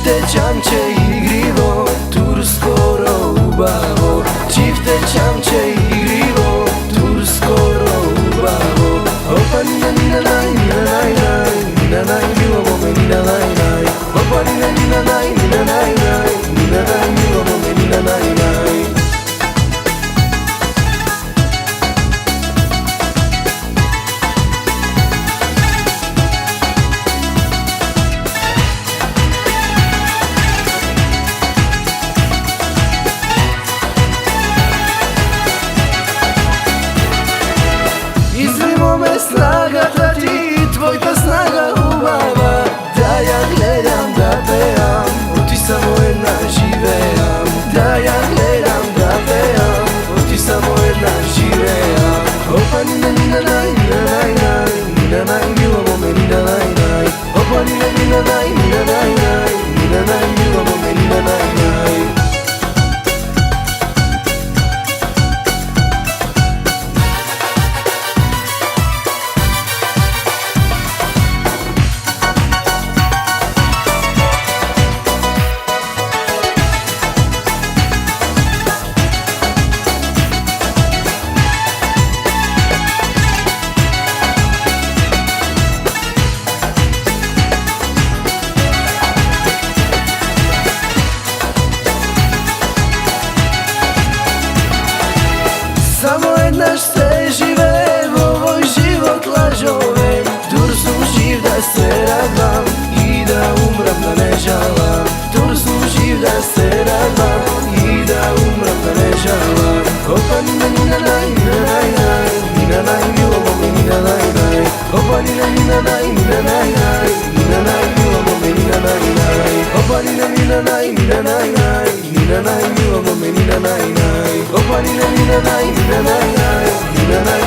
Čifte čamče igrivo, turskoro ubavo. Čifte čamče igrivo, turskoro ubavo. Opa nina nina naj, nina naj naj, nina naj milo mome nina naj naj. Opa nina nina naj, nina naj naj, nina naj milo mome nina naj naj. Izlimo me snaga da ti tvojta snaga ubava. Da ja gledam da pejam, o ti samo jedna živejam. Da ja gledam da pejam, o ti samo jedna živejam. Opa nina nina naj, nina naj naj, nina naj milo mome nina naj naj. Opa nina nina naj, nina naj naj, nina naj milo mome nina naj naj. Samo jedna šte žive v ovoj život lažovem. Tur som živ da se radvam i da umram da ne žalam. Tur som živ da se radvam i da umram da ne žalam. Opa nina nina naj, nina naj naj, nina naj milo mome nina naj naj. Opa nina nina naj, nina naj naj, nina naj milo mome nina naj naj. Opa nina nina naj, nina naj naj, nina naj milo mome nina naj naj. Opa nina nina naj, nina naj naj, nina naj